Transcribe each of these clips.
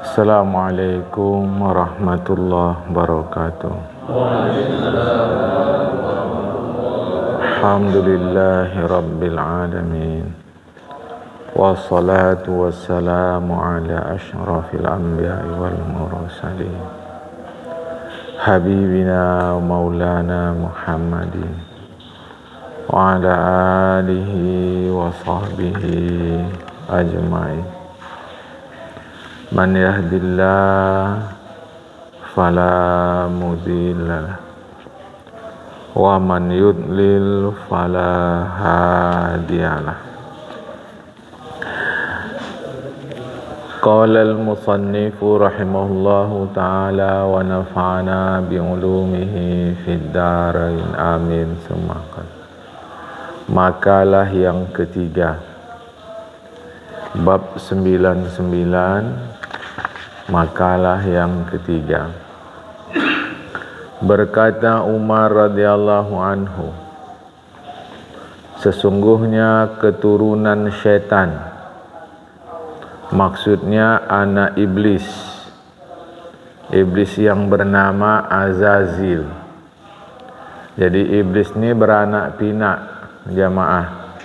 Assalamualaikum warahmatullahi wabarakatuh. Alhamdulillahi rabbil alamin. Wassalatu wassalamu ala asyrafil anbiya'i wal mursalin. Habibina wa maulana Muhammadin wa ala alihi wa sahbihi ajma'in. Man yahdillah fala mudilla wa man yudlil fala hadiyalah. Qala al-musannifu rahimahullahu ta'ala wa nafa'ana bi'ulumihi fid darain amin summa qala. Makalah yang ketiga, bab 99, makalah yang ketiga. Berkata Umar radhiyallahu anhu, sesungguhnya keturunan syaitan, maksudnya anak iblis, iblis yang bernama Azazil. Jadi iblis ini beranak pinak, jamaah.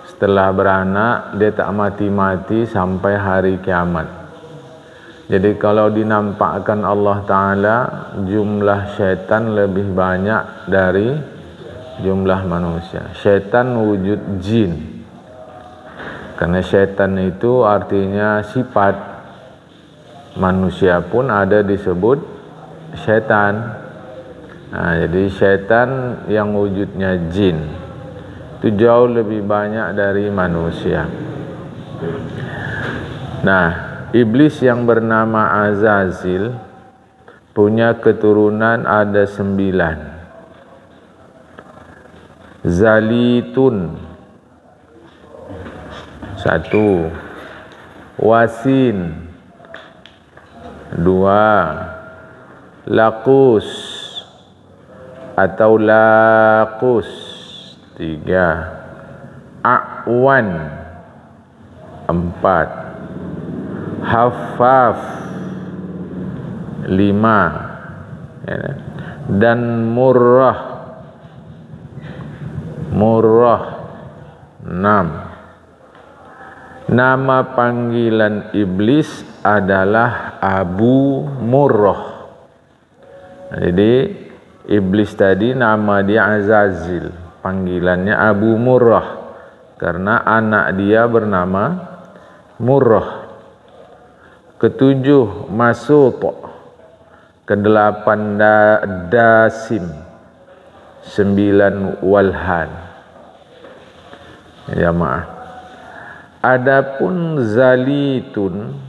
Setelah beranak, dia tak mati-mati sampai hari kiamat. Jadi kalau dinampakkan Allah Ta'ala, jumlah syaitan lebih banyak dari jumlah manusia. Syaitan wujud jin. Karena syaitan itu artinya sifat. Manusia pun ada disebut syaitan. Nah, jadi syaitan yang wujudnya jin itu jauh lebih banyak dari manusia. Nah, iblis yang bernama Azazil punya keturunan ada 9. Zalitun 1, Wasin 2, Laqus atau Laqus 3, A'wan 4, Hafaf 5, dan Murrah 6. Nama panggilan iblis adalah Abu Murrah. Jadi iblis tadi nama dia Azazil, panggilannya Abu Murrah karena anak dia bernama Murrah. Ketujuh Masut, kedelapan Dasim, 9 Walhan. Ya maaf. Adapun Zalitun,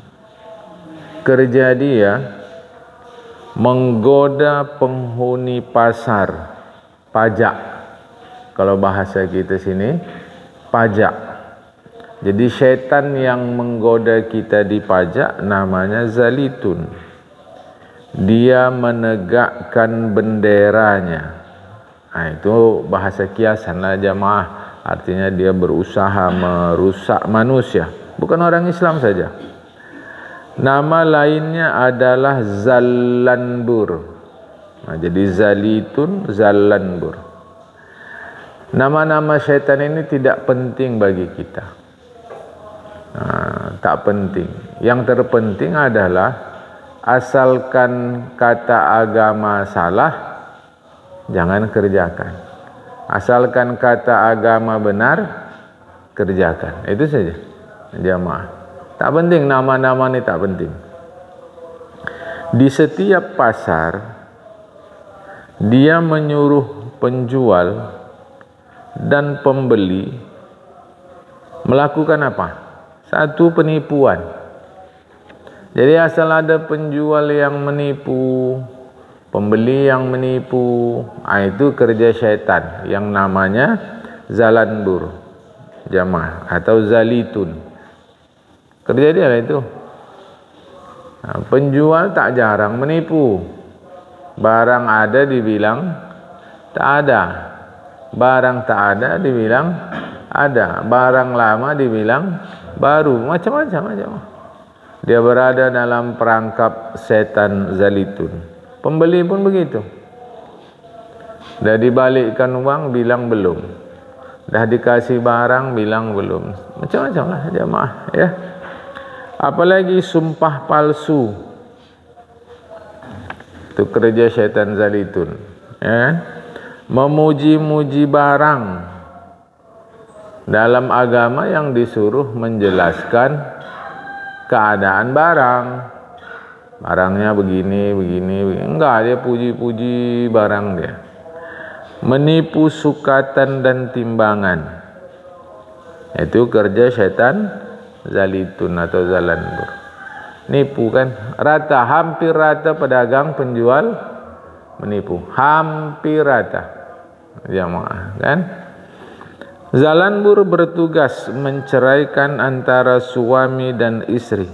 kerja dia menggoda penghuni pasar, pajak. Kalau bahasa kita sini, pajak. Jadi syaitan yang menggoda kita di pajak namanya Zalitun. Dia menegakkan benderanya. Nah, itu bahasa kiasan lah jamaah. Artinya dia berusaha merusak manusia. Bukan orang Islam saja. Nama lainnya adalah Zallanbur. Nah, jadi Zalitun, Zallanbur. Nama-nama syaitan ini tidak penting bagi kita. Nah, tak penting. Yang terpenting adalah asalkan kata agama salah, jangan kerjakan. Asalkan kata agama benar, kerjakan. Itu saja, jamaah. Tak penting nama-nama ini, tak penting. Di setiap pasar, dia menyuruh penjual dan pembeli melakukan apa? Satu, penipuan. Jadi asal ada penjual yang menipu, pembeli yang menipu, itu kerja syaitan yang namanya Zallanbur, jamaah, atau Zalitun. Kerja dia lah itu. Nah, penjual tak jarang menipu. Barang ada dibilang tak ada. Barang tak ada dibilang ada. Barang lama dibilang baru. Macam-macam. dia berada dalam perangkap setan zalitun. Pembeli pun begitu. Dah dibalikkan uang, bilang belum. Dah dikasih barang, bilang belum. Macam-macam lah jamaah, ya. Apalagi sumpah palsu, itu kerja syaitan zalitun, ya kan? Memuji-muji barang dalam agama yang disuruh menjelaskan keadaan barang. Barangnya begini, begini. Enggak, dia puji-puji barang dia. Menipu sukatan dan timbangan, itu kerja syaitan zalitun atau zalanbur. Nipu kan, rata, hampir rata pedagang penjual menipu, hampir rata jamaah kan. Zalanbur bertugas menceraikan antara suami dan istri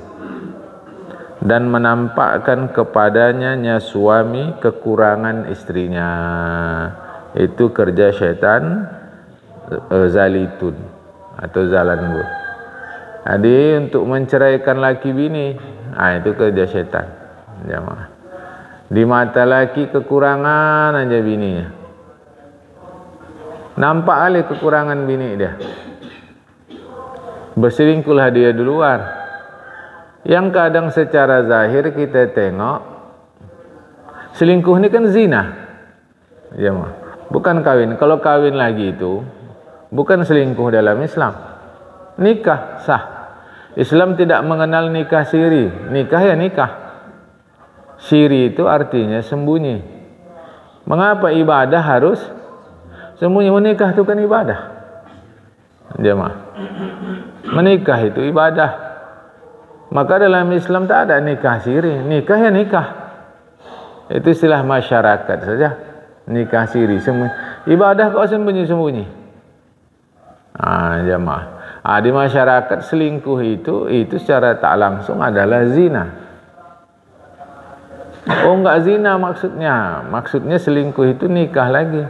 dan menampakkan kepadanya suami kekurangan istrinya. Itu kerja syaitan zalitun atau zalanbur. Jadi untuk menceraikan laki bini, itu kerja syaitan jamaah. Di mata laki kekurangan aja bininya, nampak kali kekurangan bini dia, berselingkuhlah dia di luar. Yang kadang secara zahir kita tengok selingkuh ni kan zina jamaah, bukan kawin. Kalau kawin lagi itu bukan selingkuh dalam Islam, nikah sah. Islam tidak mengenal nikah siri. Nikah ya nikah. Siri itu artinya sembunyi. Mengapa ibadah harus sembunyi? Menikah itu kan ibadah jemaah. Menikah itu ibadah. Maka dalam Islam tak ada nikah siri. Nikah ya nikah. Itu istilah masyarakat saja. Nikah siri, sembunyi. Ibadah kok sembunyi-sembunyi? Jemaah. Di masyarakat selingkuh itu secara tak langsung adalah zina. Oh enggak zina maksudnya. Maksudnya selingkuh itu nikah lagi.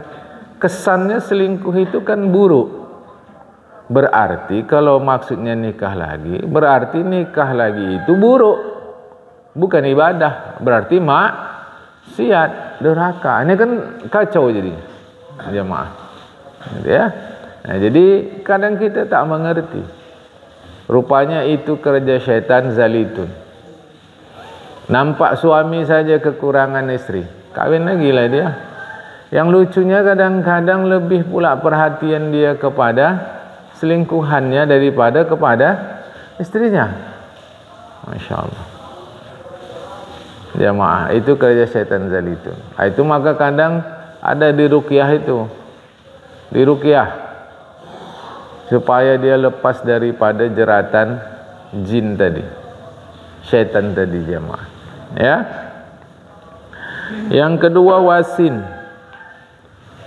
Kesannya selingkuh itu kan buruk. Berarti kalau maksudnya nikah lagi, berarti nikah lagi itu buruk. Bukan ibadah. Berarti maksiat, durhaka. Ini kan kacau jadinya jemaah. Ya. Nah, jadi kadang kita tak mengerti. Rupanya itu kerja syaitan zalitun. Nampak suami saja kekurangan istri, kawin lagi lah dia. Yang lucunya kadang-kadang lebih pula perhatian dia kepada selingkuhannya daripada kepada istrinya. Masya Allah jamaah, itu kerja syaitan zalitun. Itu maka kadang ada di ruqyah itu, di ruqyah supaya dia lepas daripada jeratan jin tadi, syaitan tadi jemaah. Ya. Yang kedua wasin.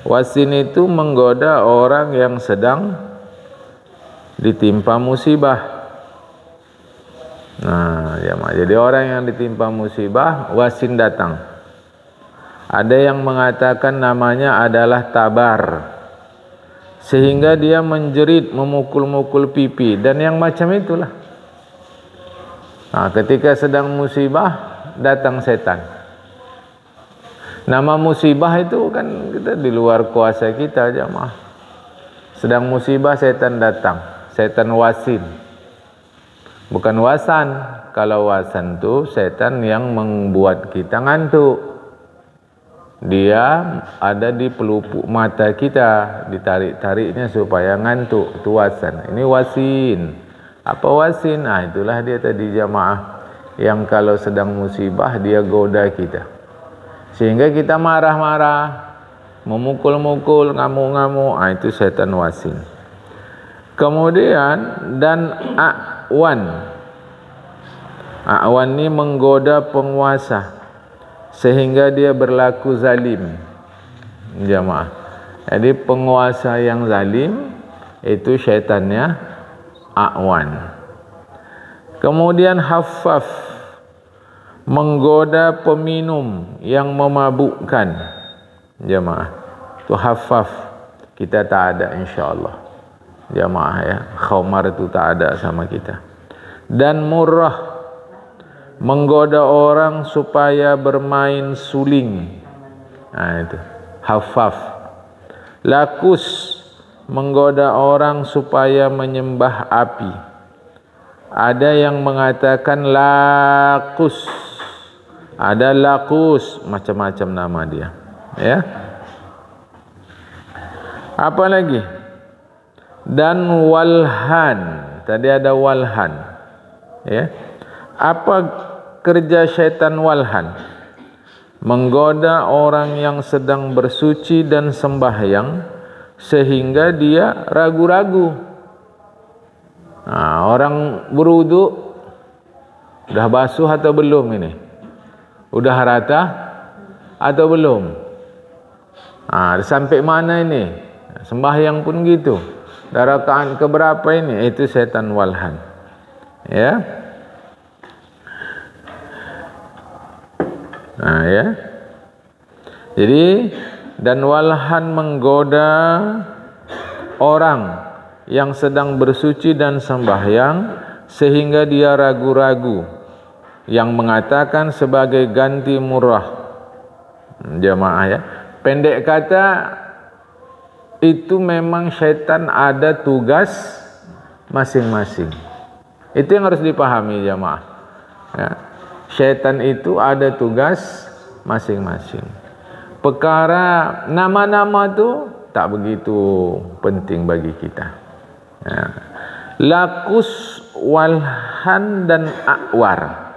Wasin itu menggoda orang yang sedang ditimpa musibah. Nah, jemaah. Jadi orang yang ditimpa musibah, wasin datang. Ada yang mengatakan namanya adalah tabar, sehingga dia menjerit, memukul-mukul pipi dan yang macam itulah. Nah, ketika sedang musibah datang setan. Nama musibah itu kan kita di luar kuasa kita jemaah. Sedang musibah setan datang, setan wasin. Bukan wasan. Kalau wasan itu setan yang membuat kita ngantuk. Dia ada di pelupuk mata kita, ditarik-tariknya supaya ngantuk. Itu wasan. Ini wasin. Apa wasin? Itulah dia tadi jamaah, yang kalau sedang musibah dia goda kita, sehingga kita marah-marah, memukul-mukul, ngamuk-ngamuk. Itu setan wasin. Kemudian dan a'wan. A'wan ini menggoda penguasa sehingga dia berlaku zalim jamaah. Jadi penguasa yang zalim itu syaitannya a'wan. Kemudian haffaf, menggoda peminum yang memabukkan jamaah. Itu haffaf. Kita tak ada insyaallah jamaah ya. Khamar itu tak ada sama kita. Dan murrah, menggoda orang supaya bermain suling. Nah, itu hafaf. Lakus, menggoda orang supaya menyembah api. Ada yang mengatakan lakus, ada lakus, macam-macam nama dia, ya. Apa lagi? Dan walhan, tadi ada walhan, ya. Apa kerja syaitan walhan? Menggoda orang yang sedang bersuci dan sembahyang sehingga dia ragu-ragu. Nah, orang berwudu udah basuh atau belum ini? Udah rata atau belum? Nah, sampai mana ini? Sembahyang pun gitu. Dah rakaat keberapa ini? Itu setan walhan. Ya. Nah, ya. Jadi, dan walhan menggoda orang yang sedang bersuci dan sembahyang sehingga dia ragu-ragu, yang mengatakan sebagai ganti murah. Jamaah, ya. Pendek kata, itu memang syaitan ada tugas masing-masing. Itu yang harus dipahami, jamaah, ya. Syaitan itu ada tugas masing-masing. Perkara nama-nama tu tak begitu penting bagi kita, ya. Lakus, walhan, dan akwar,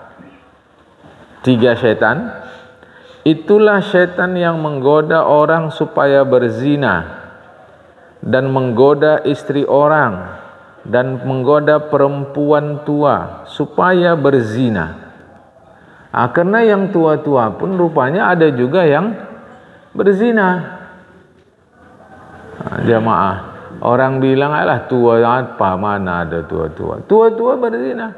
3 syaitan. Itulah syaitan yang menggoda orang supaya berzina, dan menggoda istri orang, dan menggoda perempuan tua supaya berzina. Karena yang tua-tua pun rupanya ada juga yang berzina. Jamaah, orang bilang, alah tua apa, mana ada tua-tua. Tua-tua berzina.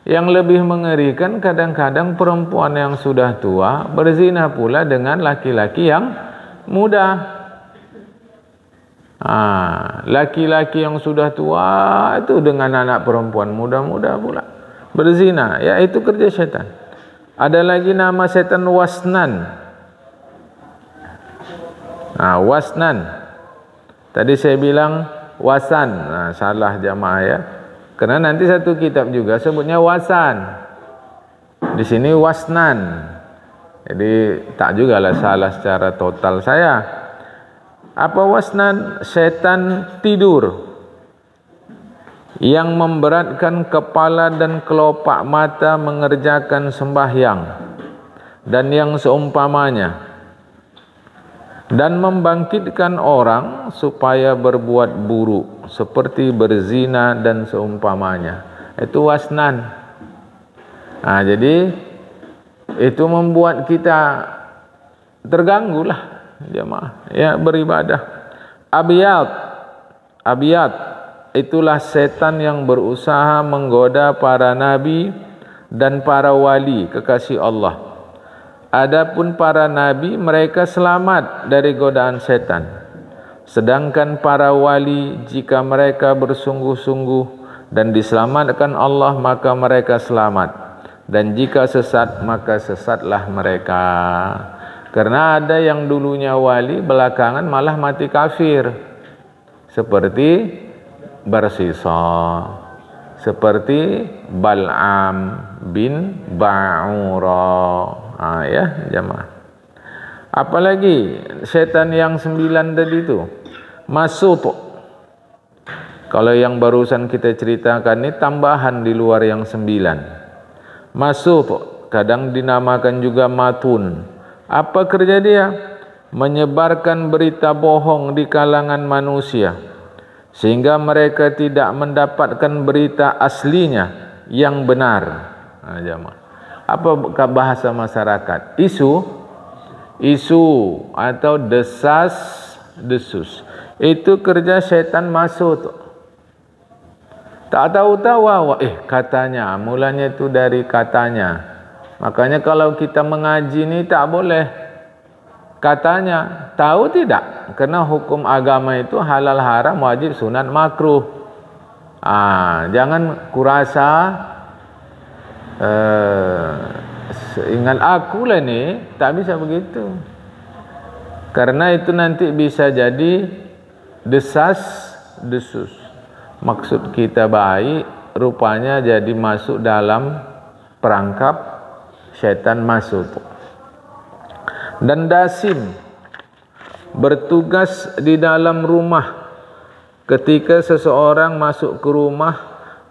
Yang lebih mengerikan, kadang-kadang perempuan yang sudah tua berzina pula dengan laki-laki yang muda. Laki-laki yang sudah tua itu dengan anak perempuan muda-muda pula berzina. Ya, itu kerja syaitan. Ada lagi nama setan wasnan. Wasnan. Tadi saya bilang wasan. Salah jamaah, ya. Karena nanti satu kitab juga sebutnya wasan. Di sini wasnan. Jadi tak jugalah salah secara total saya. Apa wasnan? Setan tidur yang memberatkan kepala dan kelopak mata mengerjakan sembahyang dan yang seumpamanya, dan membangkitkan orang supaya berbuat buruk seperti berzina dan seumpamanya. Itu wasnan. Jadi itu membuat kita terganggulah, jemaah, ya, beribadah. Abiyat, itulah setan yang berusaha menggoda para nabi dan para wali kekasih Allah. Adapun para nabi, mereka selamat dari godaan setan. Sedangkan para wali, jika mereka bersungguh-sungguh dan diselamatkan Allah, maka mereka selamat. Dan jika sesat, maka sesatlah mereka. Karena ada yang dulunya wali, belakangan malah mati kafir. Seperti Barsisa, seperti Bal'am bin Ba'ura. Ya, jamaah. Apalagi setan yang 9 tadi itu, Masut. Kalau yang barusan kita ceritakan ini tambahan di luar yang 9. Masut kadang dinamakan juga matun. Apa kerja dia? Menyebarkan berita bohong di kalangan manusia, sehingga mereka tidak mendapatkan berita aslinya yang benar. Jamaah. Apa bahasa masyarakat? Isu atau desas-desus. Itu kerja setan masuk. Tak tahu-tahu, katanya, mulanya itu dari katanya. Makanya kalau kita mengaji ini tak boleh katanya, tahu tidak? Karena hukum agama itu halal, haram, wajib, sunat, makruh. Jangan kurasa seingat aku lah ni, tak bisa begitu. Karena itu nanti bisa jadi desas-desus. Maksud kita baik, rupanya jadi masuk dalam perangkap syaitan masuk. Dan dasim, bertugas di dalam rumah ketika seseorang masuk ke rumah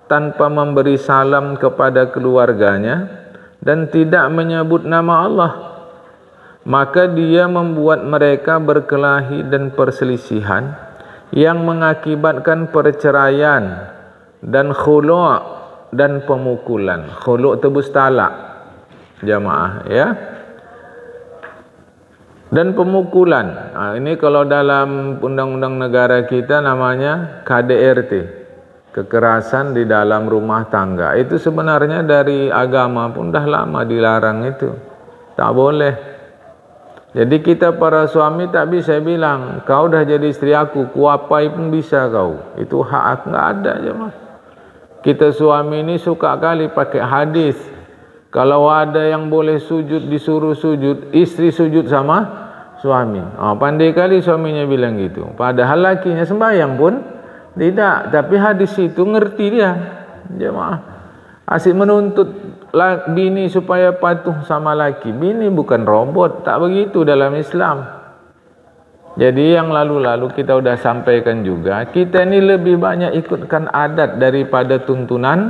tanpa memberi salam kepada keluarganya dan tidak menyebut nama Allah, maka dia membuat mereka berkelahi dan perselisihan yang mengakibatkan perceraian dan khulu' dan pemukulan. Khulu' tebus talak, jamaah, ya. Dan pemukulan. Ini kalau dalam undang-undang negara kita namanya KDRT, kekerasan di dalam rumah tangga. Itu sebenarnya dari agama pun dah lama dilarang itu. Tak boleh. Jadi kita para suami tak bisa bilang, kau dah jadi istri aku, kuapai pun bisa kau. Itu hak aku, enggak ada je mas. Kita suami ini suka kali pakai hadis. Kalau ada yang boleh sujud disuruh sujud, istri sujud sama suami. Pandai kali suaminya bilang gitu. Padahal lakinya sembahyang pun tidak. Tapi hadis itu ngerti dia. Jemaah. Asyik menuntut bini supaya patuh sama laki. Bini bukan robot. Tak begitu dalam Islam. Jadi yang lalu-lalu kita sudah sampaikan juga. Kita ini lebih banyak ikutkan adat daripada tuntunan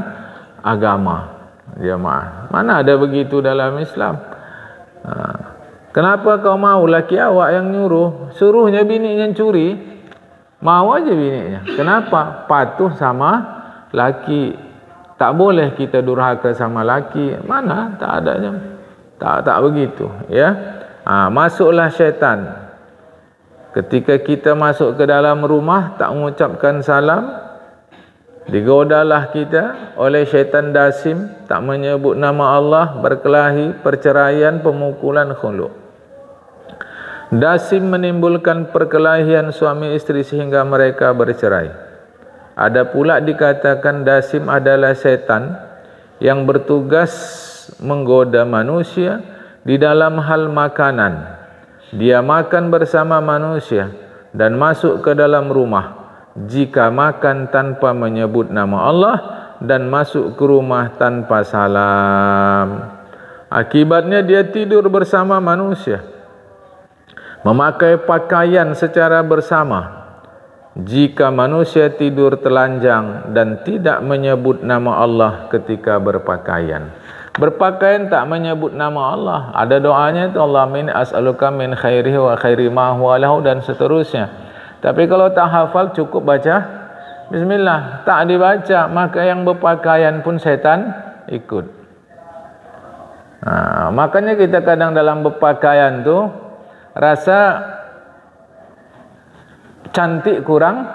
agama. Jemaah, mana ada begitu dalam Islam? Kenapa kau mau laki awak yang nyuruh? Suruhnya bininya curi, mau aja bininya. Kenapa? Patuh sama laki. Tak boleh kita durhaka sama laki. Mana? Tak adanya. Tak begitu, ya. Masuklah syaitan. Ketika kita masuk ke dalam rumah tak mengucapkan salam, digodalah kita oleh syaitan dasim, tak menyebut nama Allah, berkelahi, perceraian, pemukulan, khulu'. Dasim menimbulkan perkelahian suami istri sehingga mereka bercerai. Ada pula dikatakan dasim adalah syaitan yang bertugas menggoda manusia di dalam hal makanan. Dia makan bersama manusia dan masuk ke dalam rumah jika makan tanpa menyebut nama Allah dan masuk ke rumah tanpa salam. Akibatnya dia tidur bersama manusia, memakai pakaian secara bersama. Jika manusia tidur telanjang dan tidak menyebut nama Allah ketika berpakaian. Berpakaian tak menyebut nama Allah. Ada doanya itu, Allahumma as'aluka min khairihi wa khairi ma huwa lahu dan seterusnya. Tapi kalau tak hafal cukup baca Bismillah. Tak dibaca maka yang berpakaian pun setan ikut. Makanya kita kadang dalam berpakaian tu rasa cantik kurang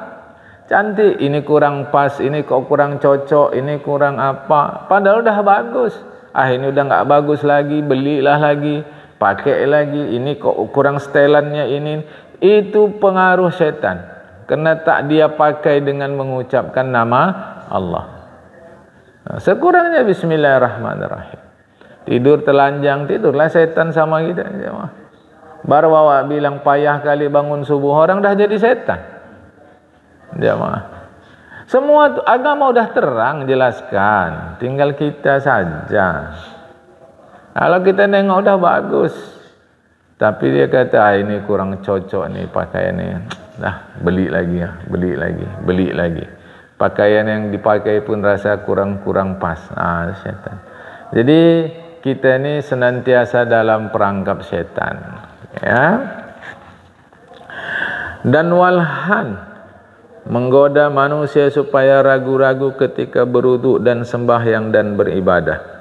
cantik. Ini kurang pas, ini kok kurang cocok, ini kurang apa. Padahal dah bagus. Ini udah enggak bagus lagi, belilah lagi, pakai lagi. Ini kok kurang setelannya ini. Itu pengaruh syaitan. Kerana tak dia pakai dengan mengucapkan nama Allah. Sekurangnya Bismillahirrahmanirrahim. Tidur telanjang, tidurlah syaitan sama kita. Baru awak bilang payah kali bangun subuh, orang dah jadi syaitan. Jemaah. Semua agama sudah terang jelaskan. Tinggal kita saja. Kalau kita nengok dah bagus. Tapi dia kata ini kurang cocok nih pakaian ni. Dah beli lagi ya, beli lagi. Pakaian yang dipakai pun rasa kurang pas. Syaitan. Jadi kita ni senantiasa dalam perangkap syaitan. Ya. Dan walhan, menggoda manusia supaya ragu-ragu ketika berwuduk dan sembahyang dan beribadah.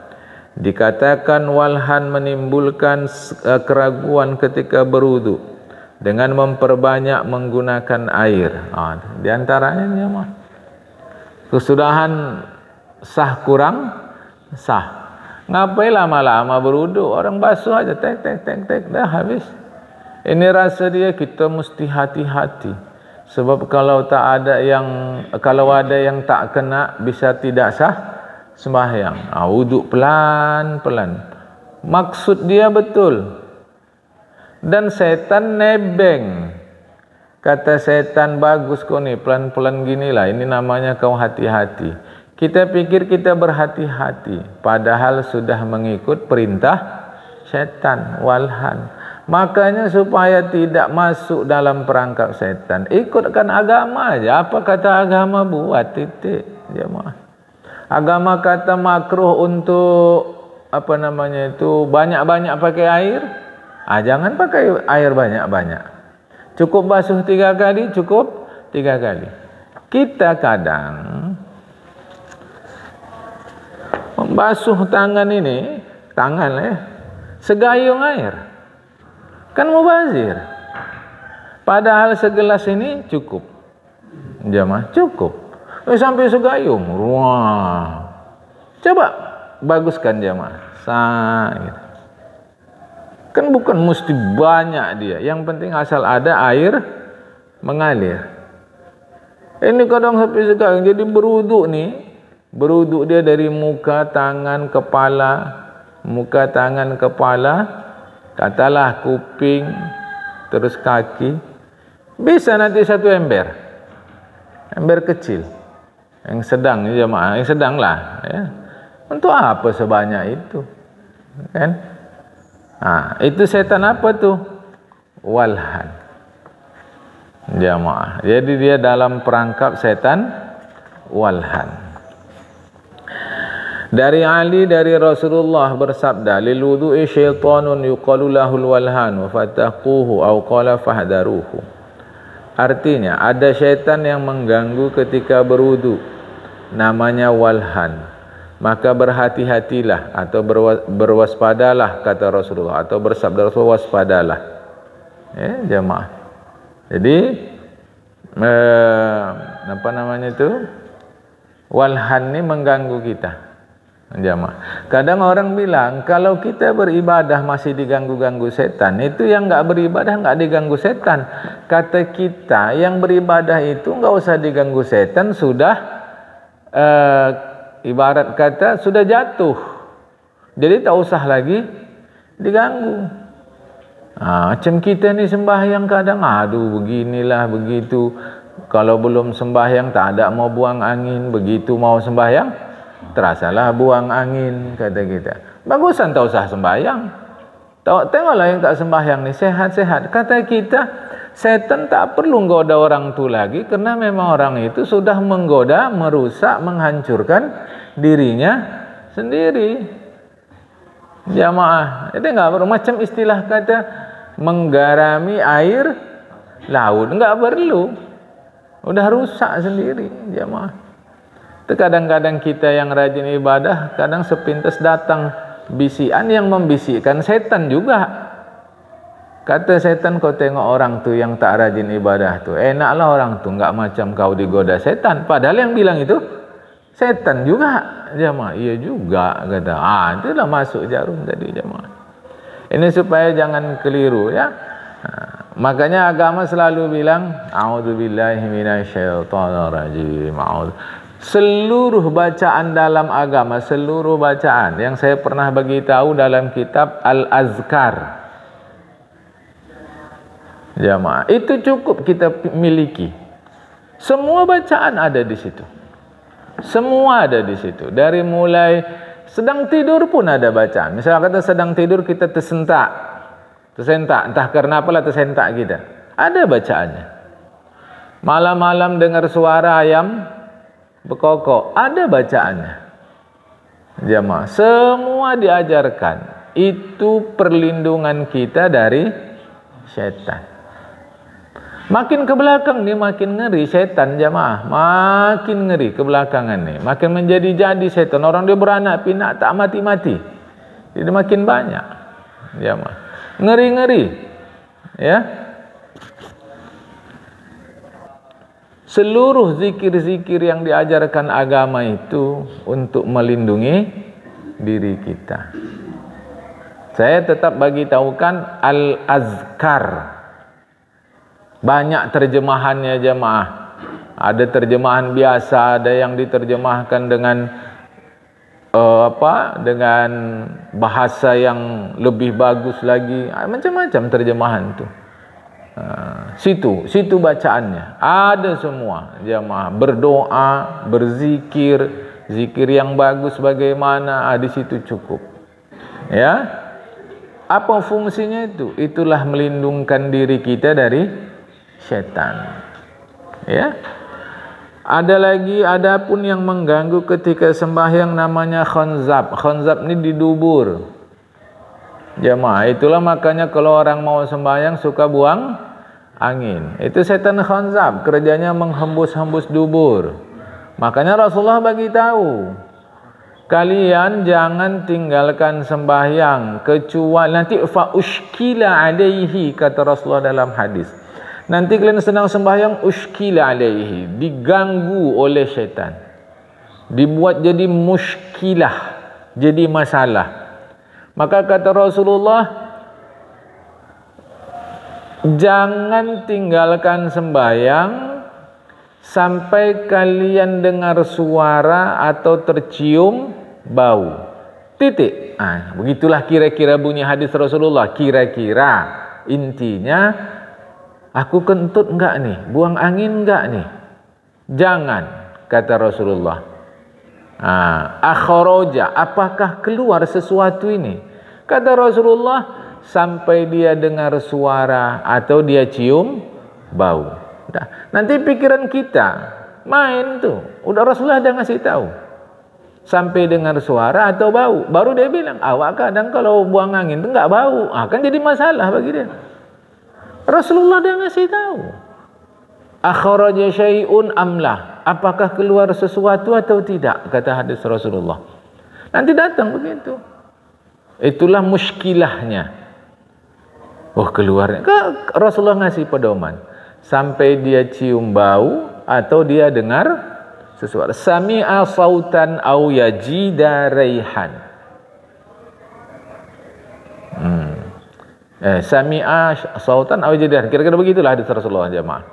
Dikatakan walhan menimbulkan keraguan ketika berwuduk dengan memperbanyak menggunakan air. Di antaranya ni mah kesudahan sah kurang sah. Ngapai lama-lama berwuduk, orang basuh aja tek dah habis. Ini rasa dia kita mesti hati-hati. Sebab kalau ada yang tak kena bisa tidak sah sembahyang. Wuduk pelan-pelan. Maksud dia betul. Dan setan nebeng. Kata setan, bagus kau nih, pelan-pelan ginilah. Ini namanya kau hati-hati. Kita pikir kita berhati-hati, padahal sudah mengikut perintah setan, walhan. Makanya supaya tidak masuk dalam perangkap setan, ikutkan agama aja. Apa kata agama buat, titik. Jemaah. Agama kata makruh untuk apa namanya itu, banyak-banyak pakai air. Jangan pakai air banyak-banyak. Cukup basuh 3 kali, cukup 3 kali. Kita kadang membasuh tangan ini, segayung air. Kan mubazir. Padahal segelas ini cukup. Jamaah, cukup. Sampai segayung. Wah. Coba baguskan jamaah. Gitu. Kan bukan mesti banyak dia. Yang penting asal ada air mengalir. Ini kadang sampai sekarang jadi beruduk nih. Beruduk dia dari muka, tangan, kepala. Muka, tangan, kepala. Katalah kuping. Terus kaki. Bisa nanti 1 ember. Ember kecil. Yang sedang jemaah. Yang sedang lah. Ya. Untuk apa sebanyak itu? Kan? Itu setan apa tuh? Walhan. Jamaah. Jadi dia dalam perangkap setan walhan. Dari Ali, dari Rasulullah bersabda, lil wudu'i syaitanun yuqalu lahul walhan wa fataquhu aw qala fahdaruhu. Artinya ada syaitan yang mengganggu ketika berwudu, namanya walhan. Maka berhati-hatilah atau berwaspadalah, kata Rasulullah, atau bersabda Rasulullah, waspadalah. Jemaah. Jadi apa namanya itu? Walhan ini mengganggu kita. Jemaah. Kadang orang bilang kalau kita beribadah masih diganggu-ganggu setan, itu yang enggak beribadah enggak diganggu setan. Kata kita yang beribadah itu enggak usah diganggu setan, sudah ibarat kata sudah jatuh. Jadi tak usah lagi diganggu. Macam kita ni sembahyang kadang, aduh beginilah begitu. Kalau belum sembahyang tak ada mau buang angin. Begitu mau sembahyang, terasalah buang angin, kata kita. Bagusan tak usah sembahyang. Tengoklah yang tak sembahyang ni sehat-sehat. Kata kita, setan tak perlu menggoda orang tu lagi, karena memang orang itu sudah menggoda, merusak, menghancurkan dirinya sendiri. Jamaah, itu enggak perlu macam istilah kata menggarami air laut, enggak perlu. Udah rusak sendiri, jamaah. Itu kadang-kadang kita yang rajin ibadah, kadang sepintas datang bisikan yang membisikkan setan juga. Kata setan, kau tengok orang tu yang tak rajin ibadah tu, enaklah orang tu, enggak macam kau digoda setan. Padahal yang bilang itu setan juga, jemaah. Iya juga, kata. Itulah masuk jarum tadi, jemaah. Ini supaya jangan keliru, ya. Makanya agama selalu bilang, a'udzubillahi minasyaitonirrajim. Seluruh bacaan dalam agama, seluruh bacaan yang saya pernah bagi tahu dalam kitab Al-Azkar, jemaah, itu cukup kita miliki. Semua bacaan ada di situ. Semua ada di situ. Dari mulai sedang tidur pun ada bacaan. Misalnya kata sedang tidur kita tersentak, entah karena apalah tersentak kita. Ada bacaannya. Malam-malam dengar suara ayam berkokok, ada bacaannya. Jamaah, semua diajarkan. Itu perlindungan kita dari syaitan. Makin ke belakang ni makin ngeri setan, jamaah. Makin ngeri ke belakangan ni. Makin menjadi-jadi setan. Orang dia beranak pinak tak mati-mati. Jadi makin banyak, jamaah. Ngeri-ngeri. Ya. Seluruh zikir-zikir yang diajarkan agama itu untuk melindungi diri kita. Saya tetap bagi tahukan Al-Azkar. Banyak terjemahannya, jemaah. Ada terjemahan biasa, ada yang diterjemahkan dengan dengan bahasa yang lebih bagus lagi, macam-macam terjemahan tu. Situ bacaannya ada semua jamaah, berdoa, berzikir, zikir yang bagus bagaimana, di situ cukup. Ya, apa fungsinya itu? Itulah melindungkan diri kita dari syaitan. Ya, ada pun yang mengganggu ketika sembahyang namanya khanzab. Khanzab ini di dubur. Jamaah, itulah makanya kalau orang mau sembahyang suka buang angin. Itu setan khanzab, kerjanya menghembus-hembus dubur. Makanya Rasulullah bagi tahu, kalian jangan tinggalkan sembahyang kecuali nanti fa ushkila alaihi, kata Rasulullah dalam hadis. Nanti kalian sedang sembahyang, ushkila alaihi, diganggu oleh syaitan, dibuat jadi mushkilah, jadi masalah. Maka kata Rasulullah, jangan tinggalkan sembahyang sampai kalian dengar suara atau tercium bau. Titik. Begitulah kira-kira bunyi hadis Rasulullah. Kira-kira intinya, aku kentut enggak nih? Buang angin enggak nih? Jangan, kata Rasulullah. Akharaja, apakah keluar sesuatu ini? Kata Rasulullah, sampai dia dengar suara atau dia cium bau. Nanti pikiran kita main tuh. Udah Rasulullah dah ngasih tahu. Sampai dengar suara atau bau, baru dia bilang, awak kadang kalau buang angin itu enggak bau, kan jadi masalah bagi dia. Rasulullah dah ngasih tahu. Akhraja syai'un amlah, apakah keluar sesuatu atau tidak, kata hadis Rasulullah. Nanti datang begitu. Itulah muskilahnya. Keluarnya. Rasulullah ngasih pedoman. Sampai dia cium bau atau dia dengar sesuatu. Sami'a sautan au yajida raihan. Sami'a sautan au yajida. Kira-kira begitulah hadis Rasulullah jemaah.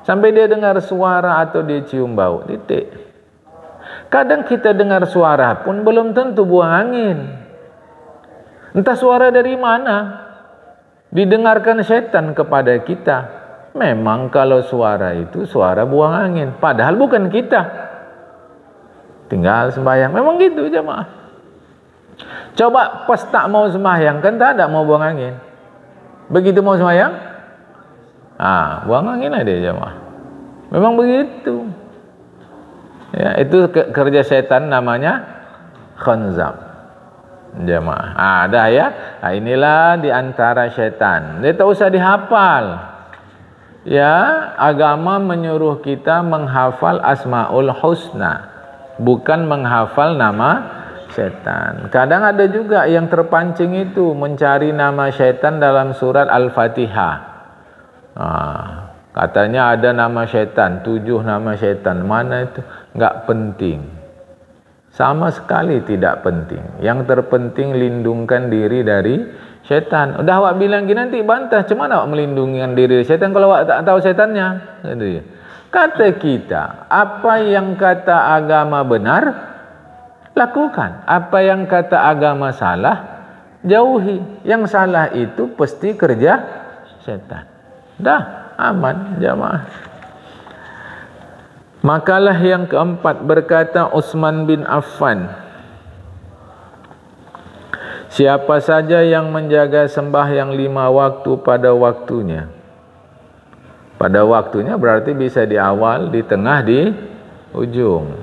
Sampai dia dengar suara atau dia cium bau. Titik. Kadang kita dengar suara pun belum tentu buang angin. Entah suara dari mana, didengarkan setan kepada kita. Memang kalau suara itu suara buang angin, padahal bukan kita. Tinggal sembahyang. Memang gitu jemaah. Coba pas tak mau sembahyang, kan tak ada mau buang angin. Begitu mau sembahyang, buang angin lah dia jemaah. Memang begitu. Ya, itu kerja setan namanya khanzab. Jemaah. Dah ya. Inilah diantara setan. Dia tak usah dihafal. Ya, agama menyuruh kita menghafal Asmaul Husna, bukan menghafal nama setan. Kadang ada juga yang terpancing itu mencari nama setan dalam surat Al-Fatihah. Katanya ada nama setan, 7 nama setan. Mana itu? Enggak penting. Sama sekali tidak penting. Yang terpenting lindungkan diri dari setan. Udah awak bilang gini, nanti bantah, cuma awak melindungi diri dari setan kalau awak tak tahu setannya. Kata kita, apa yang kata agama benar, lakukan. Apa yang kata agama salah, jauhi. Yang salah itu pasti kerja setan. Dah, aman jamaah. Makalah yang keempat, berkata Utsman bin Affan, siapa saja yang menjaga sembahyang 5 waktu pada waktunya. Pada waktunya berarti bisa di awal, di tengah, di ujung.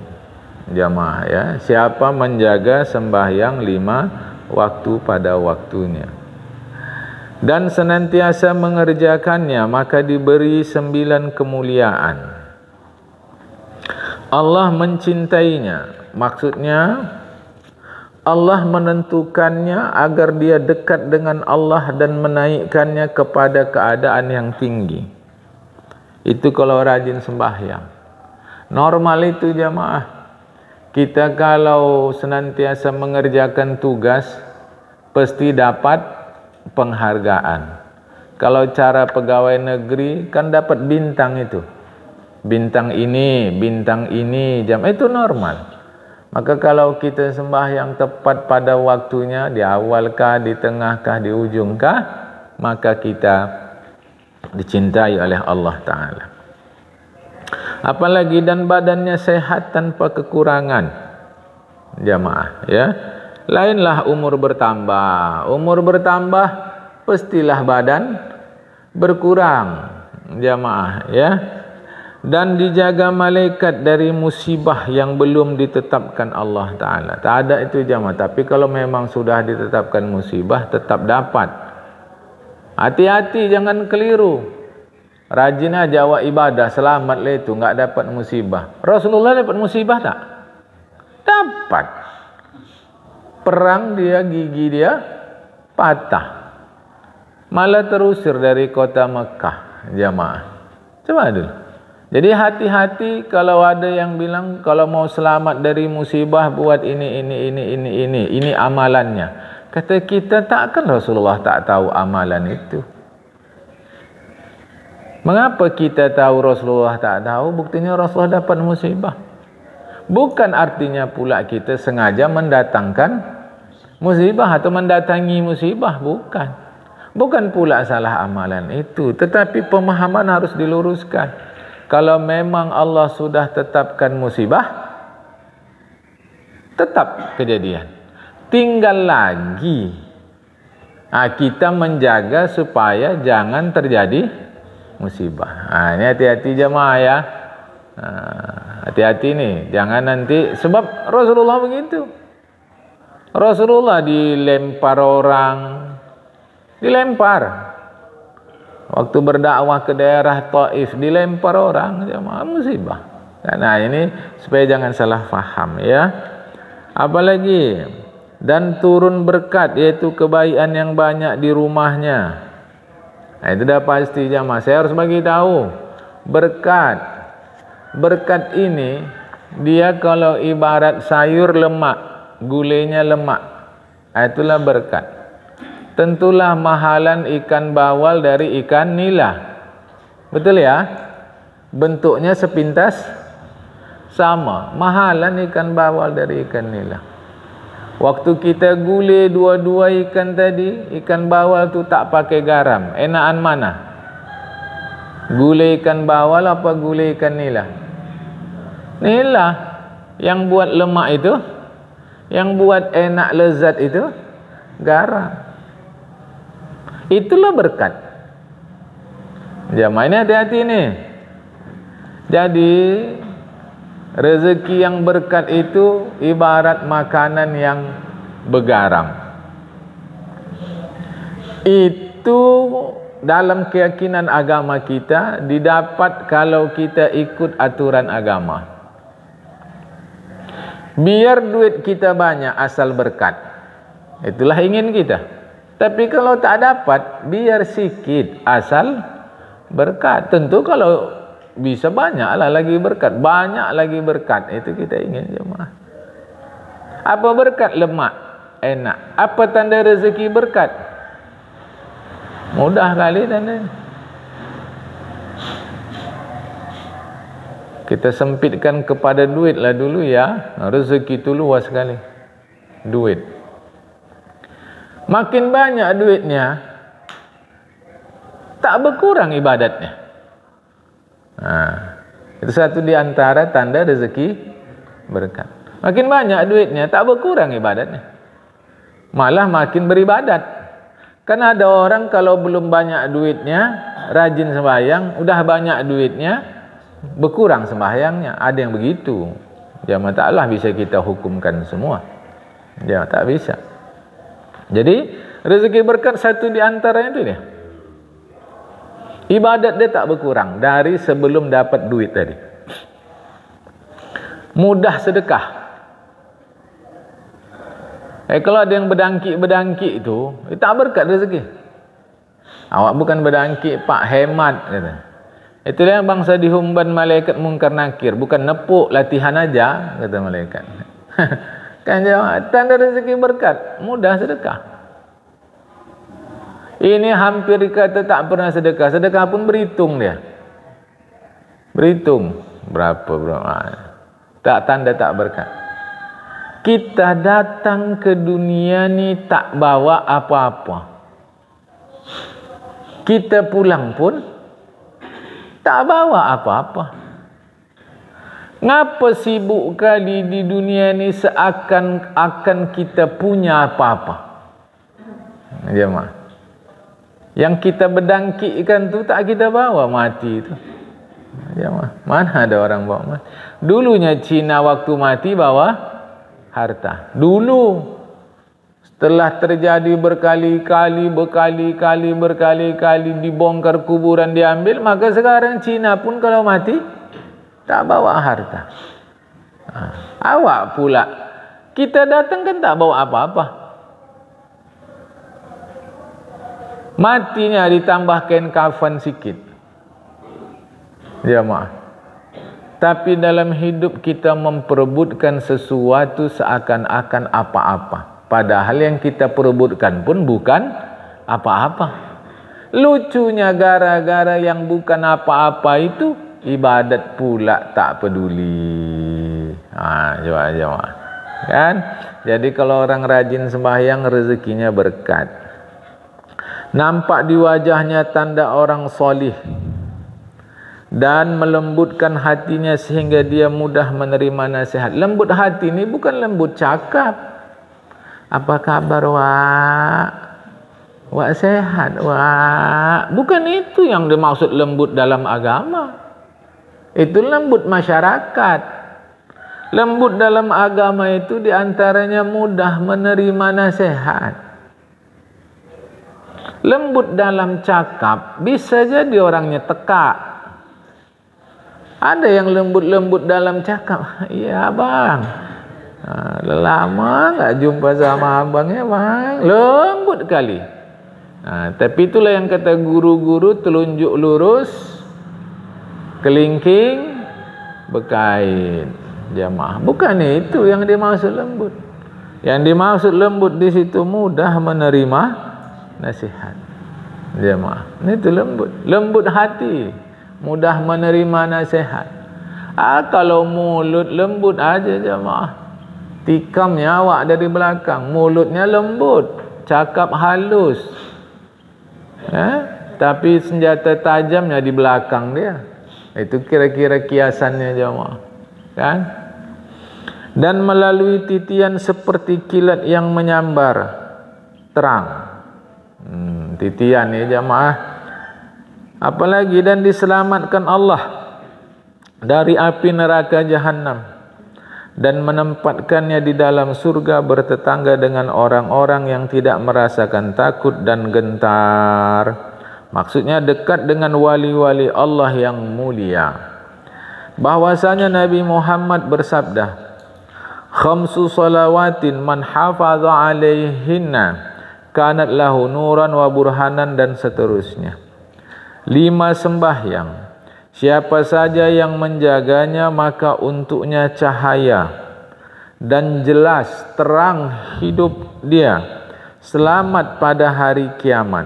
Jamaah ya, siapa menjaga sembahyang 5 waktu pada waktunya dan senantiasa mengerjakannya, maka diberi 9 kemuliaan. Allah mencintainya, maksudnya Allah menentukannya agar dia dekat dengan Allah dan menaikkannya kepada keadaan yang tinggi. Itu kalau rajin sembahyang. Normal itu jamaah, kita kalau senantiasa mengerjakan tugas pasti dapat penghargaan. Kalau cara pegawai negeri kan dapat bintang itu. Bintang ini, itu normal. Maka kalau kita sembahyang tepat pada waktunya, di awalkah, di tengahkah, di ujungkah, maka kita dicintai oleh Allah Ta'ala. Apalagi dan badannya sehat tanpa kekurangan, jamaah, ya. Lainlah umur bertambah. Umur bertambah, pastilah badan berkurang, jamaah, ya. Dan dijaga malaikat dari musibah yang belum ditetapkan Allah Ta'ala. Tak ada itu, jamaah. Tapi kalau memang sudah ditetapkan musibah, tetap dapat. Hati-hati, jangan keliru. Rajin aja awak ibadah, selamat lah itu, enggak dapat musibah. Rasulullah dapat musibah tak? Dapat. Perang dia, gigi dia patah. Malah terusir dari kota Mekah, jamaah. Coba dulu. Jadi hati-hati kalau ada yang bilang kalau mau selamat dari musibah buat ini amalannya. Kata kita, takkan Rasulullah tak tahu amalan itu? Mengapa kita tahu Rasulullah tak tahu? Buktinya Rasulullah dapat musibah. Bukan artinya pula kita sengaja mendatangkan musibah atau mendatangi musibah, bukan. Bukan pula salah amalan itu, tetapi pemahaman harus diluruskan. Kalau memang Allah sudah tetapkan musibah, tetap kejadian. Tinggal lagi kita menjaga supaya jangan terjadi musibah. Ini hati-hati jemaah ya. Hati-hati nih, jangan nanti, sebab Rasulullah begitu. Rasulullah dilempar orang, dilempar. Waktu berdakwah ke daerah Taif, dilempar orang, jemaah, musibah. Nah ini supaya jangan salah faham ya. Apalagi dan turun berkat, yaitu kebaikan yang banyak di rumahnya. Nah, itu dah pasti jemaah. Saya harus bagi tahu berkat ini dia kalau ibarat sayur lemak, gulenya lemak, itulah berkat. Tentulah mahalan ikan bawal dari ikan nila. Betul ya? Bentuknya sepintas sama. Mahalan ikan bawal dari ikan nila. Waktu kita gulai dua-dua ikan tadi, ikan bawal tu tak pakai garam. Enakan mana? Gulai ikan bawal apa gulai ikan nila? Nila. Yang buat lemak itu, yang buat enak lezat itu, garam. Itulah berkat. Jamaah ini hati-hati nih. Jadi rezeki yang berkat itu ibarat makanan yang bergaram. Itu dalam keyakinan agama kita didapat kalau kita ikut aturan agama. Biar duit kita banyak asal berkat. Itulah ingin kita. Tapi kalau tak dapat, biar sikit asal berkat. Tentu kalau bisa banyaklah lagi berkat, banyak lagi berkat, itu kita ingin jemaah. Apa berkat? Lemak, enak. Apa tanda rezeki berkat? Mudah kali tanda. Kita sempitkan kepada duit lah dulu ya. Rezeki itu luas sekali. Duit. Makin banyak duitnya, tak berkurang ibadatnya. Itu satu di antara tanda rezeki berkat. Makin banyak duitnya, tak berkurang ibadatnya. Malah makin beribadat. Kan ada orang kalau belum banyak duitnya, rajin sembahyang, udah banyak duitnya, berkurang sembahyangnya. Ada yang begitu. Jamaah taklah bisa kita hukumkan semua. Jamaah tak bisa. Jadi rezeki berkat satu di antaranya itu dia. Ibadat dia tak berkurang dari sebelum dapat duit tadi. Mudah sedekah. Kalau ada yang berdangkik itu tak berkat rezeki. Awak bukan berdangkik, Pak, hemat kata. Itulah yang bangsa dihumban malaikat mungkar nakir, bukan nepuk latihan aja kata malaikat. Kan jawab, tanda rezeki berkat, mudah sedekah. Ini hampir dikata tak pernah sedekah. Sedekah pun berhitung dia. Berhitung berapa. Tak tanda tak berkat. Kita datang ke dunia ni tak bawa apa-apa. Kita pulang pun tak bawa apa-apa. Ngapa sibuk kali di dunia ni seakan-akan kita punya apa-apa? Jemaah. Yang kita berdangkitkan tu tak kita bawa mati tu. Jemaah. Mana ada orang bawa mati? Dulunya Cina waktu mati bawa harta. Dulu. Setelah terjadi berkali-kali dibongkar kuburan diambil, maka sekarang Cina pun kalau mati tak bawa harta. Awak pula kita datang kan tak bawa apa-apa. Matinya ditambah kain kafan sikit. Jemaah. Tapi dalam hidup kita memperebutkan sesuatu seakan-akan apa-apa. Padahal yang kita perebutkan pun bukan apa-apa. Lucunya gara-gara yang bukan apa-apa itu ibadat pula tak peduli. Coba. Kan? Jadi kalau orang rajin sembahyang rezekinya berkat. Nampak di wajahnya tanda orang solih. Dan melembutkan hatinya sehingga dia mudah menerima nasihat. Lembut hati ini bukan lembut cakap. Apa kabar wak? Wak sehat wak? Bukan itu yang dimaksud lembut dalam agama. Itu lembut masyarakat. Lembut dalam agama itu diantaranya mudah menerima nasihat. Lembut dalam cakap bisa jadi orangnya tekak. Ada yang lembut-lembut dalam cakap. Iya bang. Lama tak jumpa sama abangnya bang. Lembut kali. Tapi itulah yang kata guru-guru, telunjuk lurus, kelingking, berkait. Jamaah. Bukan itu yang dimaksud lembut. Yang dimaksud lembut di situ mudah menerima nasihat. Jamaah. Itu lembut. Lembut hati. Mudah menerima nasihat. Kalau mulut lembut aja jamaah. Tikamnya awak dari belakang, mulutnya lembut, cakap halus. Tapi senjata tajamnya di belakang dia. Itu kira-kira kiasannya jamaah. Kan? Dan melalui titian seperti kilat yang menyambar terang. Titian ya jamaah. Apalagi dan diselamatkan Allah dari api neraka Jahannam dan menempatkannya di dalam surga bertetangga dengan orang-orang yang tidak merasakan takut dan gentar. Maksudnya dekat dengan wali-wali Allah yang mulia. Bahwasanya Nabi Muhammad bersabda, "Khamsu salawatin man hafaza alaihinna kanat lahu nuran wa burhanan," dan seterusnya. 5 sembahyang, siapa saja yang menjaganya maka untuknya cahaya dan jelas terang hidup dia, selamat pada hari kiamat.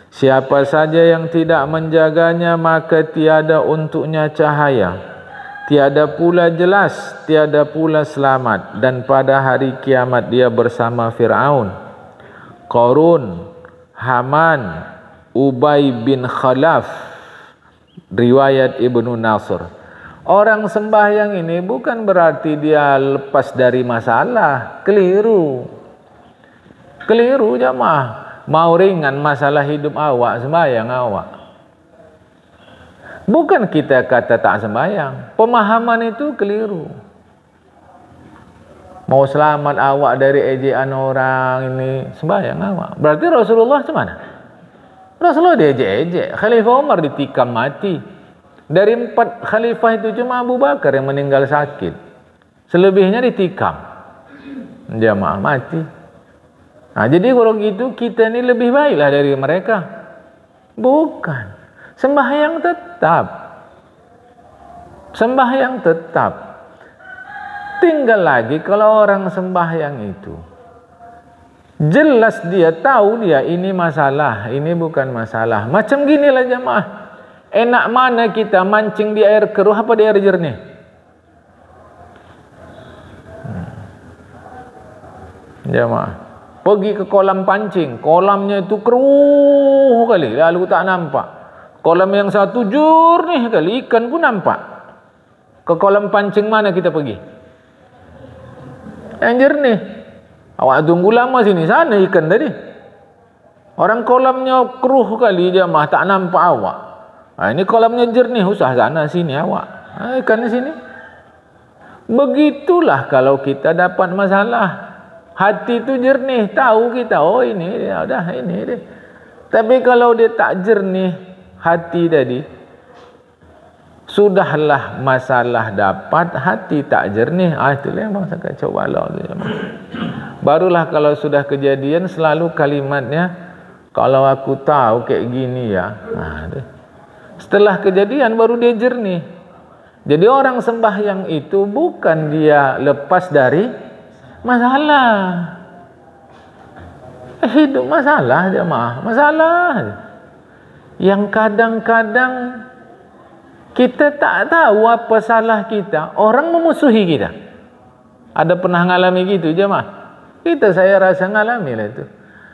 Siapa saja yang tidak menjaganya maka tiada untuknya cahaya, tiada pula jelas, tiada pula selamat, dan pada hari kiamat dia bersama Fir'aun, Qarun, Haman, Ubay bin Khalaf. Riwayat Ibnu Nasr. Orang sembahyang ini bukan berarti dia lepas dari masalah. Keliru. Keliru jamaah. Mau ringan masalah hidup awak, sembahyang awak. Bukan kita kata tak sembahyang. Pemahaman itu keliru. Mau selamat awak dari ejekan orang ini, sembahyang awak. Berarti Rasulullah macam mana? Rasulullah diejek-ejek. Khalifah Umar ditikam mati. Dari 4 khalifah itu cuma Abu Bakar yang meninggal sakit. Selebihnya ditikam. Jamaah mati. Jadi kalau gitu kita ni lebih baiklah dari mereka. Bukan. Sembahyang tetap. Sembahyang tetap. Tinggal lagi kalau orang sembahyang itu jelas dia tahu dia ini masalah, ini bukan masalah. Macam ginilah jemaah. Enak mana kita mancing di air keruh apa di air jernih? Jemaah, pergi ke kolam pancing, kolamnya itu keruh kali, lalu tak nampak. Kolam yang satu jernih kali, ikan pun nampak. Ke kolam pancing mana kita pergi? Yang jernih. Awak tunggu lama sini, sana ikan tadi. Orang kolamnya keruh kali jemaah, tak nampak awak. Ini kolamnya jernih, usah sana sini awak. Ikan di sini. Begitulah kalau kita dapat masalah. Hati itu jernih, tahu kita, oh ini dia, udah ini dia. Tapi kalau dia tak jernih hati tadi, sudahlah masalah dapat, hati tak jernih, itulah yang bangsa kacau balau tu. Barulah kalau sudah kejadian selalu kalimatnya, kalau aku tahu kayak gini ya. Setelah kejadian baru dia jernih. Jadi orang sembahyang itu bukan dia lepas dari masalah. Hidup masalah jemaah, masalah. Yang kadang-kadang kita tak tahu apa salah kita, orang memusuhi kita. Ada pernah ngalami gitu jemaah? Saya rasa ngalami lah itu.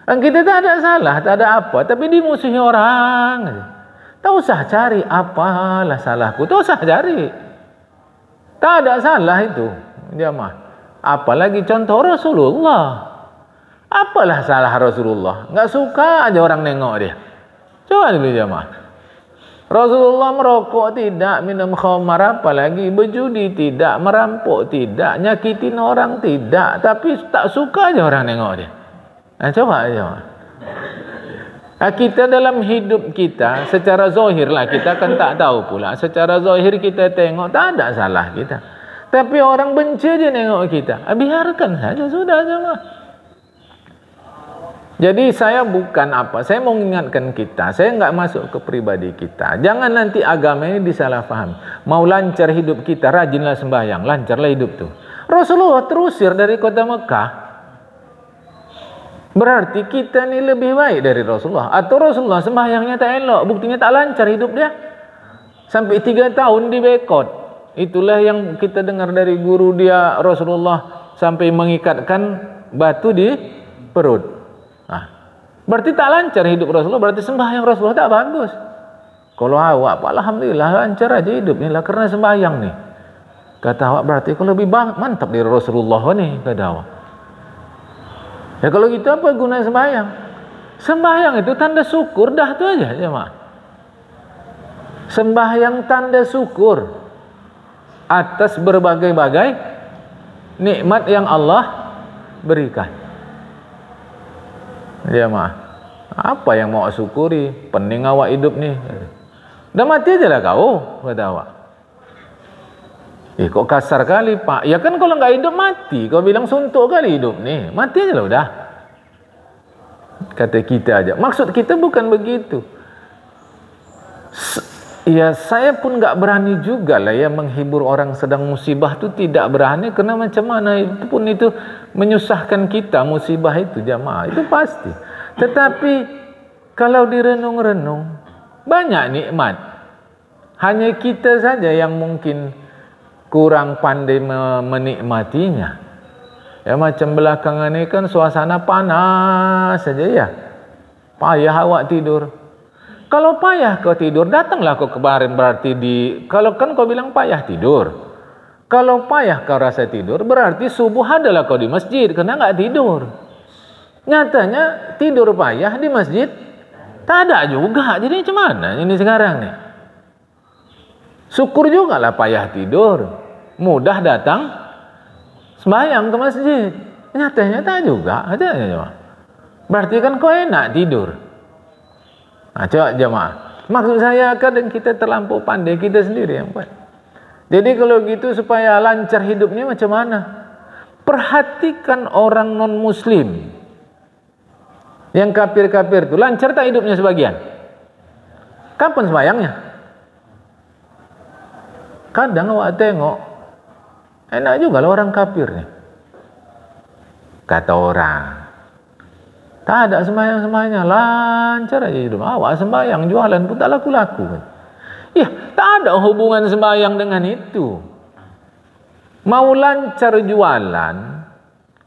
Dan kita tak ada salah, tak ada apa, tapi dimusuhi orang. Tak usah cari apalah salahku, tak usah cari. Tak ada salah itu jemaah. Apalagi contoh Rasulullah. Apalah salah Rasulullah? Enggak suka aja orang nengok dia. Coba dulu jemaah. Rasulullah merokok tidak, minum khamar apalagi, berjudi tidak, merampok tidak, nyakitin orang tidak, tapi tak suka aja orang nengok dia. Coba aja. Kita dalam hidup kita secara zahir lah, kita kan tak tahu pula. Secara zahir kita tengok tak ada salah kita. Tapi orang benci aja nengok kita. Biarkan saja, sudah jemaah. Jadi saya bukan apa, saya mau mengingatkan kita, saya enggak masuk ke pribadi kita. Jangan nanti agama ini disalahfaham. Mau lancar hidup kita, rajinlah sembahyang, lancarlah hidup tuh. Rasulullah terusir dari kota Mekah. Berarti kita ni lebih baik dari Rasulullah. Atau Rasulullah sembahyangnya tak elok, buktinya tak lancar hidup dia. Sampai 3 tahun di bekot. Itulah yang kita dengar dari guru dia, Rasulullah sampai mengikatkan batu di perut. Berarti tak lancar hidup Rasulullah, berarti sembahyang Rasulullah tak bagus. Kalau awak, alhamdulillah lancar aja hidup ni lah karena sembahyang ni. Kata awak berarti kau lebih mantap dari Rasulullah ni, kata awak. Ya kalau gitu apa guna sembahyang? Sembahyang itu tanda syukur, dah tu aja jemaah. Sembahyang tanda syukur atas berbagai-bagai nikmat yang Allah berikan. Jemaah, apa yang mau syukuri? Pening awak hidup ni. Dah mati aja lah kau, kata awak. Kok kasar kali pak? Ya kan kalau enggak hidup mati. Kau bilang suntuk kali hidup ni. Mati aja lah udah. Kata kita aja. Maksud kita bukan begitu. Ya saya pun enggak berani juga lah ya menghibur orang sedang musibah tu, tidak berani. Kerana macam mana itu pun itu menyusahkan kita musibah itu jamaah. Itu pasti. Tetapi kalau direnung-renung banyak nikmat. Hanya kita saja yang mungkin kurang pandai menikmatinya. Ya macam belakangan ini kan suasana panas saja ya. Payah awak tidur. Kalau payah kau tidur, datanglah kau kemarin berarti kalau kan kau bilang payah tidur. Kalau payah kau rasa tidur, berarti subuh adalah kau di masjid karena enggak tidur. Nyatanya tidur payah di masjid tak ada juga. Jadi macam mana ini sekarang nih? Syukur juga lah payah tidur. Mudah datang sembahyang ke masjid. Nyatanya tak juga. Berarti kan kau enak tidur. Coba jemaah. Maksud saya kadang kita terlampau pandai, kita sendiri yang buat. Jadi kalau gitu supaya lancar hidupnya macam mana? Perhatikan orang non-muslim. Yang kafir-kafir itu lancar tak hidupnya sebagian? Kapan sembahyangnya? Kadang awak tengok enak juga lah orang kafir ni. Kata orang, tak ada sembahyang-sembahyang, lancar aja hidup. Awak sembahyang, jualan pun tak laku-laku. Ya, tak ada hubungan sembahyang dengan itu. Mau lancar jualan,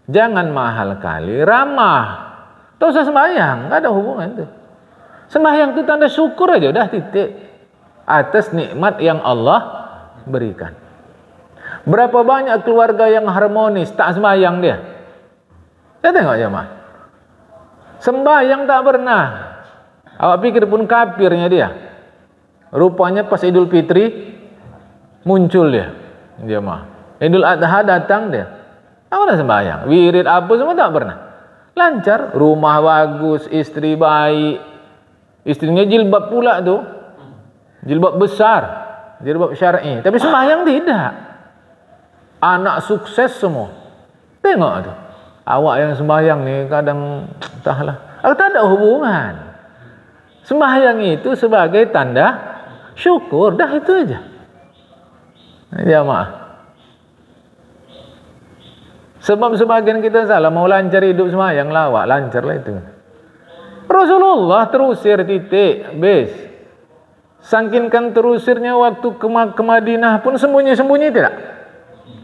Jangan mahal kali, ramah. Tak usah sembahyang, tak ada hubungan tu. Sembahyang tu tanda syukur aja, dah titik. Atas nikmat yang Allah berikan. Berapa banyak keluarga yang harmonis, tak sembahyang dia. Saya tengok jemaah. Sembahyang tak pernah. Awak pikir pun kafirnya dia. Rupanya pas Idul Fitri muncul dia. Jemaah. Idul Adha datang dia. Tak pernah sembahyang. Wirid apa semua tak pernah. Lancar, rumah bagus, istri baik. Istrinya jilbab pula tu. Jilbab besar, jilbab syar'i. Tapi sembahyang tidak. Anak sukses semua. Tengok tu. Awak yang sembahyang ni kadang entahlah. Tak ada hubungan. Sembahyang itu sebagai tanda syukur, dah itu aja. Jamaah. Sebab sebagian kita salah, mau lancar hidup sembahyang lawak, lancarlah itu. Rasulullah terusir titik, bes. Saking terusirnya waktu ke Madinah pun sembunyi-sembunyi tidak?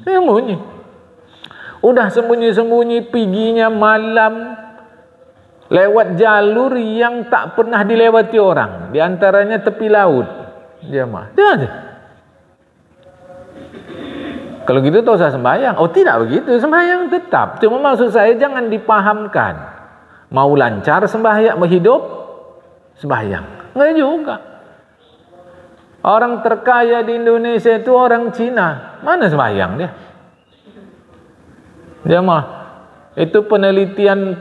Sembunyi. Udah sembunyi-sembunyi perginya malam lewat jalur yang tak pernah dilewati orang. Di antaranya tepi laut. Jemaah. Itu aja. Kalau gitu tak usah sembahyang. Oh tidak begitu, sembahyang tetap. Cuma maksud saya jangan dipahamkan. Mau lancar sembahyang, hidup sembahyang. Enggak juga. Orang terkaya di Indonesia itu orang Cina. Mana sembahyang dia? Jemaah. Itu penelitian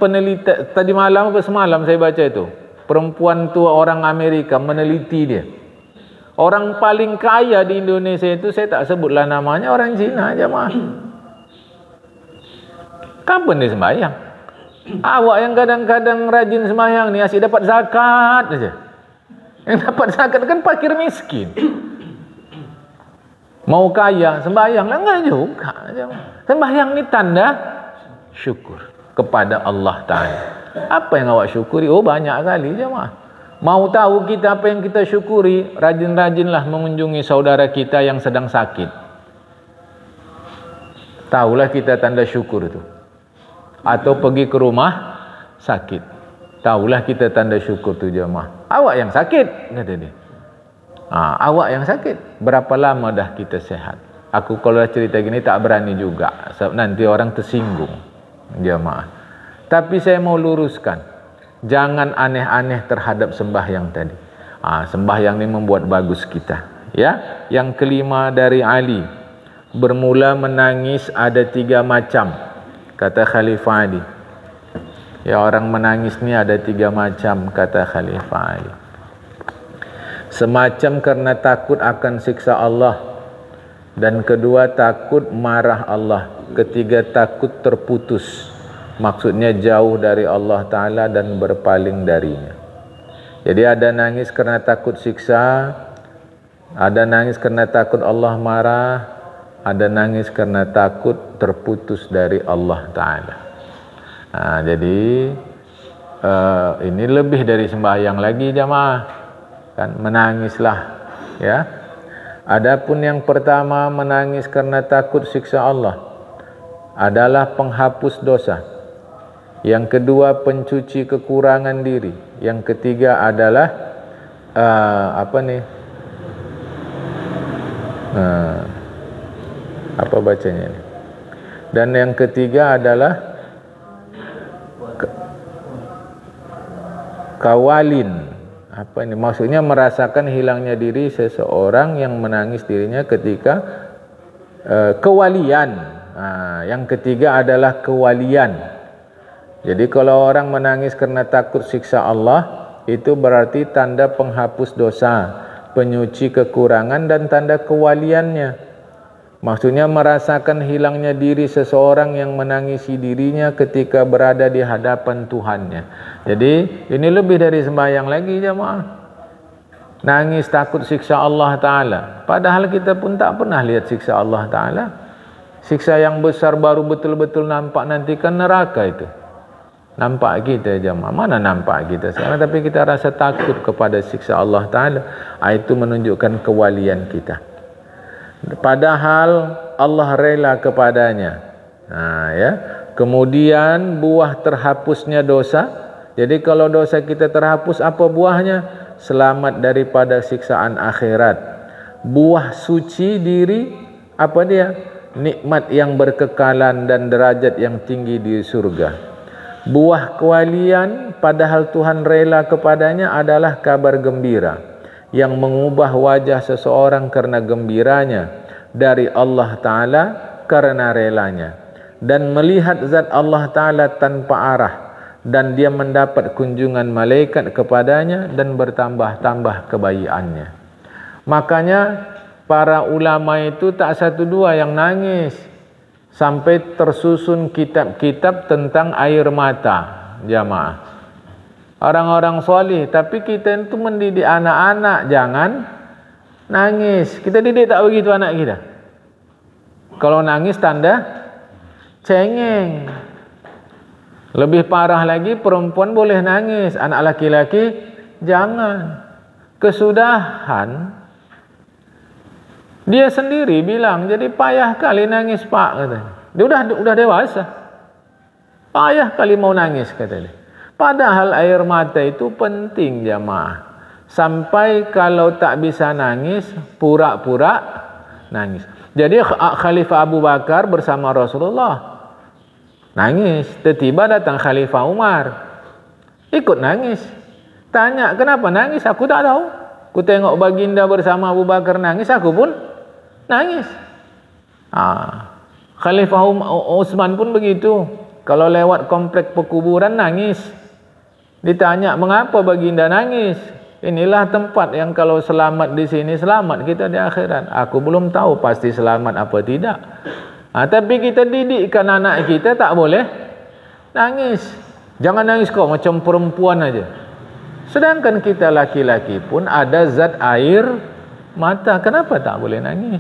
tadi malam atau semalam saya baca itu. Perempuan tua orang Amerika meneliti dia. Orang paling kaya di Indonesia itu saya tak sebutlah namanya, orang Cina jemaah. Kapan dia sembahyang? Awak yang kadang-kadang rajin sembahyang ni asyik dapat zakat aja. Yang dapat zakat kan fakir miskin. Mau kaya sembahyang lah enggak juga. Sembahyang ni tanda syukur kepada Allah Ta'ala. Apa yang awak syukuri? Oh banyak kali jemaah. Mau tahu kita apa yang kita syukuri, rajin-rajinlah mengunjungi saudara kita yang sedang sakit. Tahulah kita tanda syukur itu. Atau pergi ke rumah sakit. Tahulah kita tanda syukur tu jemaah. Awak yang sakit, kata dia. Awak yang sakit. Berapa lama dah kita sehat? Aku kalau cerita gini tak berani juga. Sebab nanti orang tersinggung. Jemaah. Tapi saya mau luruskan. Jangan aneh-aneh terhadap sembahyang tadi. Sembahyang ini membuat bagus kita. Ya. Yang kelima dari Ali. Bermula menangis ada 3 macam. Kata Khalifah Ali. Ya orang menangis ni ada 3 macam. Kata Khalifah Ali. Semacam karena takut akan siksa Allah. Dan kedua takut marah Allah. Ketiga takut terputus. Maksudnya jauh dari Allah Ta'ala dan berpaling darinya. Jadi ada nangis kerana takut siksa, ada nangis kerana takut Allah marah, ada nangis kerana takut terputus dari Allah Ta'ala. Jadi ini lebih dari sembahyang lagi jamaah. Kan menangislah ya. Adapun yang pertama menangis karena takut siksa Allah adalah penghapus dosa. Yang kedua pencuci kekurangan diri. Yang ketiga adalah apa bacanya ini? Dan yang ketiga adalah kawalin. Apa ini? Maksudnya merasakan hilangnya diri seseorang yang menangis dirinya ketika kewalian. Yang ketiga adalah kewalian. Jadi kalau orang menangis karena takut siksa Allah, itu berarti tanda penghapus dosa, penyuci kekurangan dan tanda kewaliannya. Maksudnya merasakan hilangnya diri seseorang yang menangisi dirinya ketika berada di hadapan Tuhannya. Jadi ini lebih dari sembahyang lagi jemaah. Nangis takut siksa Allah Ta'ala. Padahal kita pun tak pernah lihat siksa Allah Ta'ala. Siksa yang besar baru betul-betul nampak nanti kan neraka itu. Nampak kita jemaah. Mana nampak kita sekarang, tapi kita rasa takut kepada siksa Allah Ta'ala. Itu menunjukkan kewalian kita. Padahal Allah rela kepadanya. Ya. Kemudian buah terhapusnya dosa. Jadi kalau dosa kita terhapus, apa buahnya? Selamat daripada siksaan akhirat. Buah suci diri, apa dia? Nikmat yang berkekalan dan derajat yang tinggi di surga. Buah kewalian, padahal Tuhan rela kepadanya, adalah kabar gembira yang mengubah wajah seseorang karena gembiranya dari Allah Ta'ala karena relanya, dan melihat zat Allah Ta'ala tanpa arah, dan dia mendapat kunjungan malaikat kepadanya dan bertambah-tambah kebaikannya. Makanya para ulama itu tak satu dua yang nangis, sampai tersusun kitab-kitab tentang air mata, jamaah. Orang-orang soleh, tapi kita itu mendidik anak-anak jangan nangis. Kita didik tak begitu anak kita? Kalau nangis tanda cengeng. Lebih parah lagi, perempuan boleh nangis, anak laki-laki jangan. Kesudahan, dia sendiri bilang, jadi payah kali nangis pak, katanya. Dia udah dewasa, payah kali mau nangis, kata dia. Padahal air mata itu penting, jamaah. Sampai kalau tak bisa nangis, pura-pura nangis. Jadi Khalifah Abu Bakar bersama Rasulullah nangis. Tiba-tiba datang Khalifah Umar, ikut nangis. Tanya, kenapa nangis? Aku tak tahu. Ku tengok baginda bersama Abu Bakar nangis, aku pun nangis. Khalifah Utsman pun begitu. Kalau lewat komplek pekuburan nangis. Ditanya, mengapa baginda nangis? Inilah tempat yang kalau selamat di sini, selamat kita di akhirat. Aku belum tahu pasti selamat apa tidak. Tapi kita didikkan anak kita tak boleh nangis. Jangan nangis kok, macam perempuan aja. Sedangkan kita laki-laki pun ada zat air mata. Kenapa tak boleh nangis?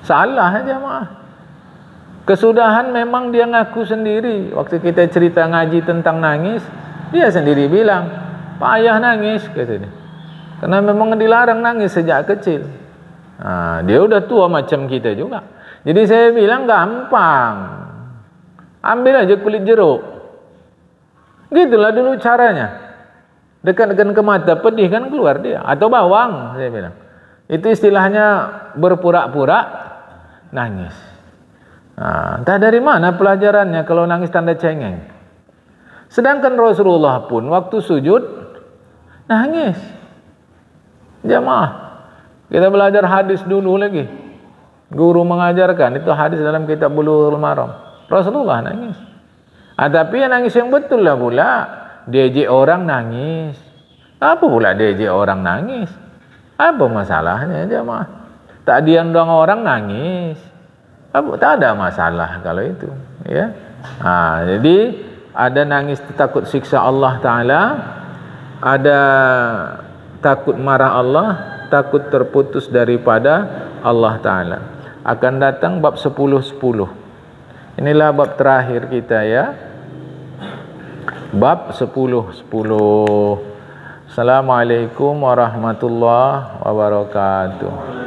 Salah aja mah. Kesudahan memang dia ngaku sendiri. Waktu kita cerita ngaji tentang nangis, dia sendiri bilang, payah nangis, kata dia. Karena memang dilarang nangis sejak kecil. Dia udah tua macam kita juga. Jadi saya bilang gampang. Ambil aja kulit jeruk. Gitulah dulu caranya. Dekatkan ke mata, pedih kan keluar dia. Atau bawang, saya bilang. Itu istilahnya berpura-pura nangis. Entah dari mana pelajarannya kalau nangis tanda cengeng. Sedangkan Rasulullah pun waktu sujud nangis. Jamaah, kita belajar hadis dulu lagi. Guru mengajarkan, itu hadis dalam kitab Bulughul Maram. Rasulullah nangis. Tapi yang nangis yang betul lah pula. Diejek orang nangis. Apa pula diejek orang nangis? Apa masalahnya, jamaah? Tak diundang orang nangis. Tak ada masalah kalau itu, ya. Jadi ada nangis takut siksa Allah Ta'ala, ada takut marah Allah, takut terputus daripada Allah Ta'ala. Akan datang bab 10-10. Inilah bab terakhir kita, ya. Bab 10-10. Assalamualaikum warahmatullahi wabarakatuh.